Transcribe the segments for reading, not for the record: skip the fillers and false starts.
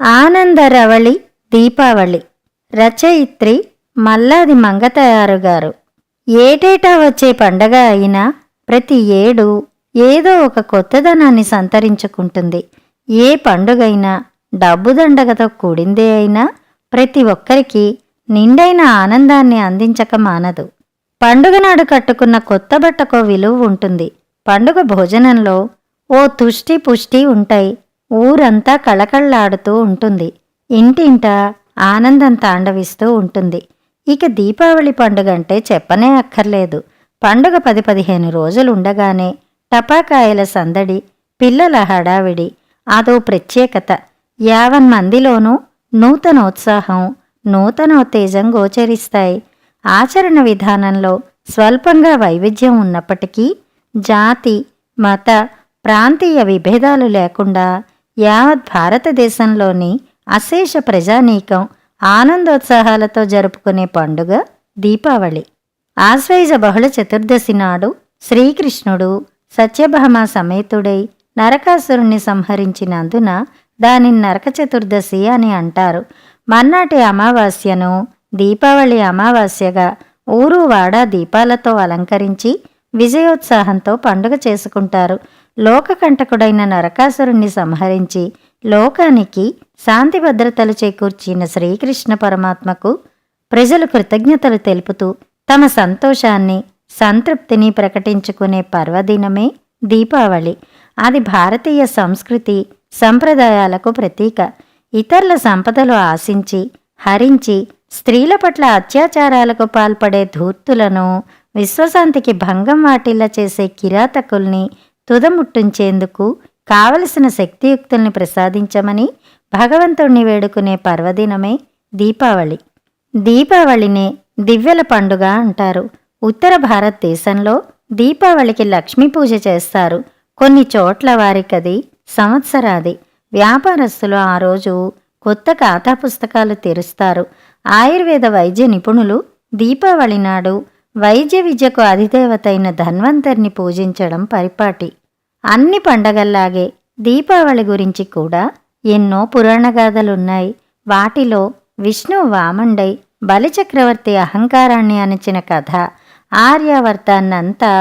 ఆనందరవళి దీపావళి. రచయిత్రి మల్లాది మంగతయారు గారు. ఏటేటా వచ్చే పండగ అయినా ప్రతి ఏడు ఏదో ఒక కొత్తదనాన్ని సంతరించుకుంటుంది. ఏ పండుగైనా డబ్బుదండగతో కూడిందే అయినా ప్రతి ఒక్కరికి నిండైన ఆనందాన్ని అందించక మానదు. పండుగనాడు కట్టుకున్న కొత్త బట్టకో విలువ ఉంటుంది. పండుగ భోజనంలో ఓ తుష్టి పుష్టి ఉంటాయి. ఊరంతా కళకళ్లాడుతూ ఉంటుంది. ఇంటింట ఆనందం తాండవిస్తూ ఉంటుంది. ఇక దీపావళి పండుగంటే చెప్పనే అక్కర్లేదు. పండుగ 10-15 రోజులుండగానే టపాకాయల సందడి, పిల్లల హడావిడి, అదో ప్రత్యేకత. యావన్మందిలోనూ నూతనోత్సాహం, నూతనోత్తేజం గోచరిస్తాయి. ఆచరణ విధానంలో స్వల్పంగా వైవిధ్యం ఉన్నప్పటికీ జాతి, మత, ప్రాంతీయ విభేదాలు లేకుండా యావత్ భారతదేశంలోని అశేష ప్రజానీకం ఆనందోత్సాహాలతో జరుపుకునే పండుగ దీపావళి. ఆశ్వయుజ బహుళ చతుర్దశి నాడు శ్రీకృష్ణుడు సత్యభామ సమేతుడై నరకాసురుణ్ణి సంహరించినందున దానిని నరక చతుర్దశి అని అంటారు. మర్నాటి అమావాస్యను దీపావళి అమావాస్యగా ఊరు వాడ దీపాలతో అలంకరించి విజయోత్సాహంతో పండుగ చేసుకుంటారు. లోకకంటకుడైన నరకాసురుణ్ణి సంహరించి లోకానికి శాంతి భద్రతలు చేకూర్చిన శ్రీకృష్ణ పరమాత్మకు ప్రజలు కృతజ్ఞతలు తెలుపుతూ తమ సంతోషాన్ని, సంతృప్తిని ప్రకటించుకునే పర్వదినమే దీపావళి. అది భారతీయ సంస్కృతి సంప్రదాయాలకు ప్రతీక. ఇతరుల సంపదలు ఆశించి, హరించి స్త్రీల పట్ల అత్యాచారాలకు పాల్పడే ధూర్తులను, విశ్వశాంతికి భంగం వాటిల్లా చేసే కిరాతకుల్ని తుదముట్టించేందుకు కావలసిన శక్తియుక్తుల్ని ప్రసాదించమని భగవంతుణ్ణి వేడుకునే పర్వదినమే దీపావళి. దీపావళినే దివ్యల పండుగ అంటారు. ఉత్తర భారతదేశంలో దీపావళికి లక్ష్మీ పూజ చేస్తారు. కొన్ని చోట్ల వారికది సంవత్సరాది. వ్యాపారస్తులు ఆ రోజు కొత్త ఖాతా పుస్తకాలు తెరుస్తారు. ఆయుర్వేద వైద్య నిపుణులు దీపావళి నాడు వైద్య విద్యకు అధిదేవతైన ధన్వంతరిని పూజించడం పరిపాటి. అన్ని పండగల్లాగే దీపావళి గురించి కూడా ఎన్నో పురాణగాథలున్నాయి. వాటిలో విష్ణువు వామండై బలిచక్రవర్తి అహంకారాన్ని అణిచిన కథ, ఆర్యావర్తాన్నంతా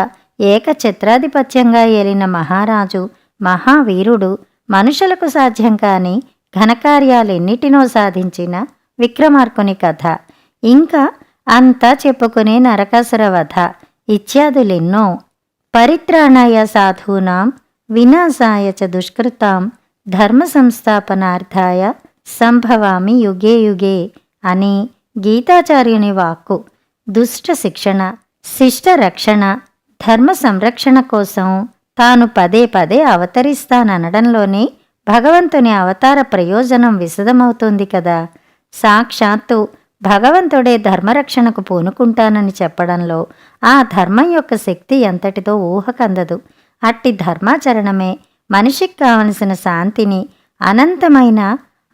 ఏకఛత్రాధిపత్యంగా ఏలిన మహారాజు, మహావీరుడు, మనుషులకు సాధ్యం కాని ఘనకార్యాలెన్నిటినో సాధించిన విక్రమార్కుని కథ, ఇంకా అంతా చెప్పుకునే నరకాసుర వధ ఇత్యాదులెన్నో. పరిత్రాణాయ సాధూనాం వినాశాయ చ దుష్కృతాం ధర్మ సంస్థాపనార్థాయ సంభవామి యుగే యుగే అని గీతాచార్యుని వాక్కు. దుష్ట శిక్షణ, శిష్ట రక్షణ, ధర్మ సంరక్షణ కోసం తాను పదే పదే అవతరిస్తాననడంలోనే భగవంతుని అవతార ప్రయోజనం విశదమవుతుంది కదా. సాక్షాత్తు భగవంతుడే ధర్మరక్షణకు పూనుకుంటానని చెప్పడంలో ఆ ధర్మం యొక్క శక్తి ఎంతటిదో ఊహకందదు. అట్టి ధర్మాచరణమే మనిషికి కావలసిన శాంతిని, అనంతమైన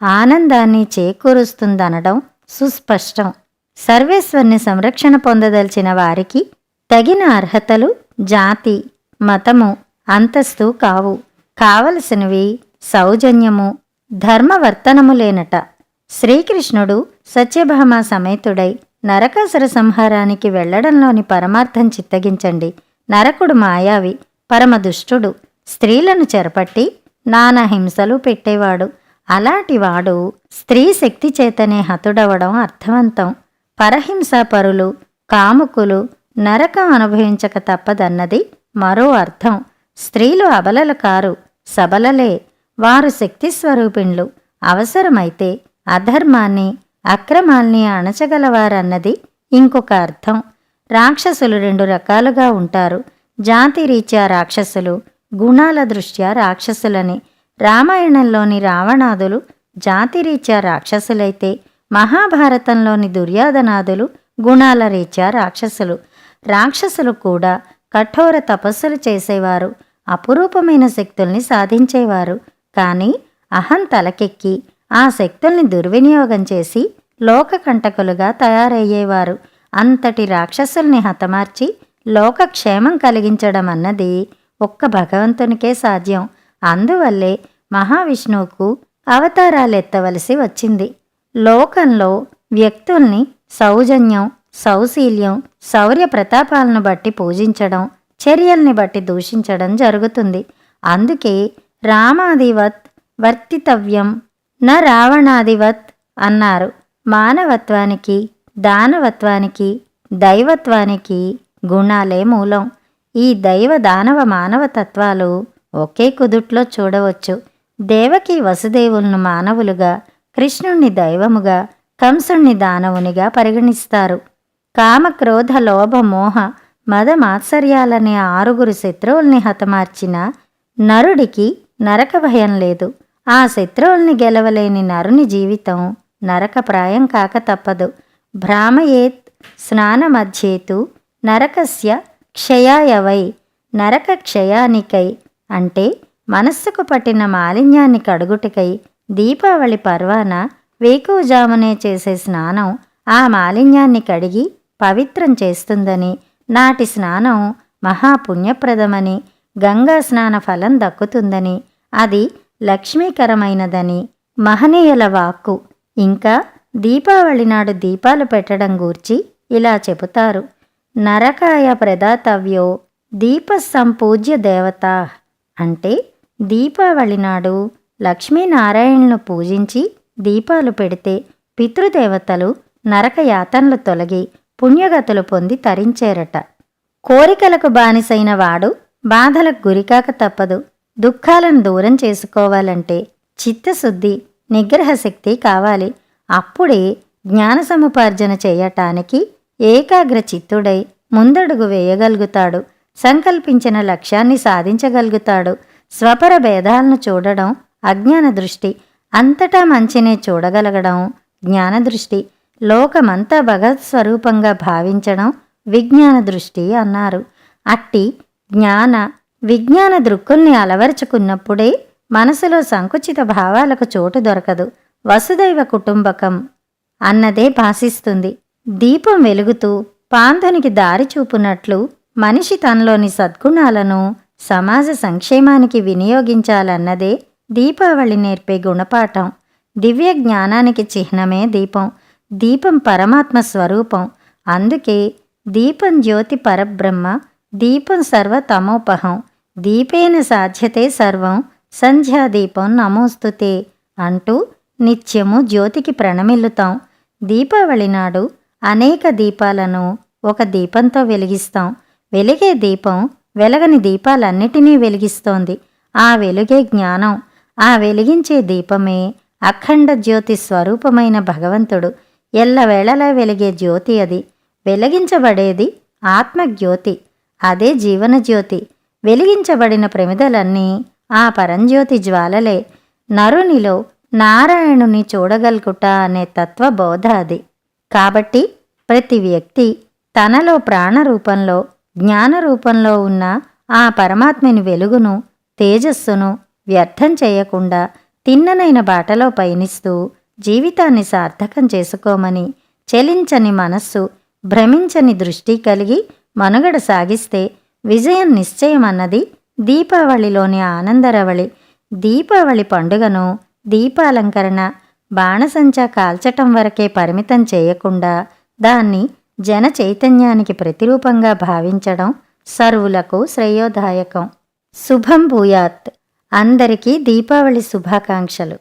ఆనందాన్ని చేకూరుస్తుందనడం సుస్పష్టం. సర్వేశ్వరుని సంరక్షణ పొందదలిచిన వారికి తగిన అర్హతలు జాతి, మతము, అంతస్తు కావు. కావలసినవి సౌజన్యము, ధర్మవర్తనములేనట. శ్రీకృష్ణుడు సత్యభామ సమేతుడై నరకాసుర సంహారానికి వెళ్లడంలోని పరమార్థం చిత్తగించండి. నరకుడు మాయావి, పరమదుష్టుడు, స్త్రీలను చెరపట్టి నానా హింసలు పెట్టేవాడు. అలాంటివాడు స్త్రీ శక్తి చేతనే హతుడవడం అర్థవంతం. పరహింసాపరులు, కాముకులు నరకం అనుభవించక తప్పదన్నది మరో అర్థం. స్త్రీలు అబలలు కారు, సబలలే. వారు శక్తి స్వరూపిణులు. అవసరమైతే అధర్మాన్ని, అక్రమాల్ని అణచగలవారన్నది ఇంకొక అర్థం. రాక్షసులు 2 రకాలుగా ఉంటారు. జాతిరీత్యా రాక్షసులు, గుణాల దృష్ట్యా రాక్షసులని. రామాయణంలోని రావణాదులు జాతిరీత్యా రాక్షసులైతే మహాభారతంలోని దుర్యోధనాదులు గుణాల రీత్యా రాక్షసులు. రాక్షసులు కూడా కఠోర తపస్సులు చేసేవారు, అపురూపమైన శక్తుల్ని సాధించేవారు. కానీ అహం తలకెక్కి ఆ శక్తుల్ని దుర్వినియోగం చేసి లోకకంటకులుగా తయారయ్యేవారు. అంతటి రాక్షసుల్ని హతమార్చి లోకక్షేమం కలిగించడం అన్నది ఒక్క భగవంతునికే సాధ్యం. అందువల్లే మహావిష్ణువుకు అవతారాలెత్తవలసి వచ్చింది. లోకంలో వ్యక్తుల్ని సౌజన్యం, సౌశీల్యం, శౌర్య ప్రతాపాలను బట్టి పూజించడం, చర్యల్ని బట్టి దూషించడం జరుగుతుంది. అందుకే రామాదివత్ వర్తితవ్యం న రావణాదివత్ అన్నారు. మానవత్వానికి, దానవత్వానికి, దైవత్వానికి గుణాలే మూలం. ఈ దైవ దానవ మానవ తత్వాలు ఒకే కుదుట్లో చూడవచ్చు. దేవకి వసుదేవులను మానవులుగా, కృష్ణుణ్ణి దైవముగా, కంసుణ్ణి దానవునిగా పరిగణిస్తారు. కామక్రోధ లోభ మోహ మద మాత్సర్యాలనే 6 శత్రువుల్ని హతమార్చిన నరుడికి నరక భయం లేదు. ఆ శత్రువుల్ని గెలవలేని నరుని జీవితం నరకప్రాయం కాక తప్పదు. భ్రామయేత్ స్నానమధ్యేతు నరకస్య క్షయాయ వై. నరక క్షయానికై అంటే మనస్సుకు పట్టిన మాలిన్యాన్ని కడుగుటకై దీపావళి పర్వాన వేకువజామునే చేసే స్నానం ఆ మాలిన్యాన్ని కడిగి పవిత్రం చేస్తుందని, నాటి స్నానం మహాపుణ్యప్రదమని, గంగా స్నాన ఫలం దక్కుతుందని, అది లక్ష్మీకరమైనదని మహనీయుల వాక్కు. ఇంకా దీపావళి నాడు దీపాలు పెట్టడం గూర్చి ఇలా చెబుతారు. నరకాయ ప్రదాతవ్యో దీప సంపూజ్య దేవతా. అంటే దీపావళి నాడు లక్ష్మీనారాయణను పూజించి దీపాలు పెడితే పితృదేవతలు నరకయాతనలు తొలగి పుణ్యగతులు పొంది తరించేరట. కోరికలకు బానిసైన వాడు బాధలకు గురికాక తప్పదు. దుఃఖాలను దూరం చేసుకోవాలంటే చిత్తశుద్ధి, నిగ్రహశక్తి కావాలి. అప్పుడే జ్ఞాన సముపార్జన చేయటానికి ఏకాగ్ర చిత్తుడై ముందడుగు వేయగలుగుతాడు. సంకల్పించిన లక్ష్యాన్ని సాధించగలుగుతాడు. స్వపర భేదాలను చూడడం అజ్ఞాన దృష్టి, అంతటా మంచినే చూడగలగడం జ్ఞాన దృష్టి, లోకమంతా భగవత్ స్వరూపంగా భావించడం విజ్ఞాన దృష్టి అన్నారు. అట్టి జ్ఞాన విజ్ఞాన దృక్కుల్ని అలవరుచుకున్నప్పుడే మనసులో సంకుచిత భావాలకు చోటు దొరకదు. వసుదైవ కుటుంబకం అన్నదే భాసిస్తుంది. దీపం వెలుగుతూ పాంధునికి దారి చూపునట్లు మనిషి తనలోని సద్గుణాలను సమాజ సంక్షేమానికి వినియోగించాలన్నదే దీపావళి నేర్పే గుణపాఠం. దివ్య జ్ఞానానికి చిహ్నమే దీపం. దీపం పరమాత్మ స్వరూపం. అందుకే దీపం జ్యోతి పరబ్రహ్మ, దీపం సర్వతమోపహం, దీపేన సాధ్యతే సర్వం, సంధ్యాదీపం నమోస్తుతే అంటూ నిత్యము జ్యోతికి ప్రణమిల్లుతాం. దీపావళి నాడు అనేక దీపాలను ఒక దీపంతో వెలిగిస్తాం. వెలిగే దీపం వెలగని దీపాలన్నిటినీ వెలిగిస్తోంది. ఆ వెలుగే జ్ఞానం. ఆ వెలిగించే దీపమే అఖండ జ్యోతి స్వరూపమైన భగవంతుడు. ఎల్లవేళలా వెలిగే జ్యోతి అది. వెలిగించబడేది ఆత్మజ్యోతి, అదే జీవనజ్యోతి. వెలిగించబడిన ప్రమిదలన్నీ ఆ పరంజ్యోతి జ్వాలలే. నరునిలో నారాయణుని చూడగలుగుట అనే తత్వబోధ అది. కాబట్టి ప్రతి వ్యక్తి తనలో ప్రాణరూపంలో, జ్ఞానరూపంలో ఉన్న ఆ పరమాత్మని వెలుగును, తేజస్సును వ్యర్థం చేయకుండా తిన్ననైన బాటలో పయనిస్తూ జీవితాన్ని సార్థకం చేసుకోమని, చలించని మనస్సు, భ్రమించని దృష్టి కలిగి మనుగడ సాగిస్తే విజయం నిశ్చయమన్నది దీపావళిలోని ఆనందరవళి. దీపావళి పండుగను దీపాలంకరణ, బాణసంచా కాల్చటం వరకే పరిమితం చేయకుండా దాన్ని జన చైతన్యానికి ప్రతిరూపంగా భావించడం సర్వులకు శ్రేయోదాయకం. శుభం భూయాత్. అందరికీ దీపావళి శుభాకాంక్షలు.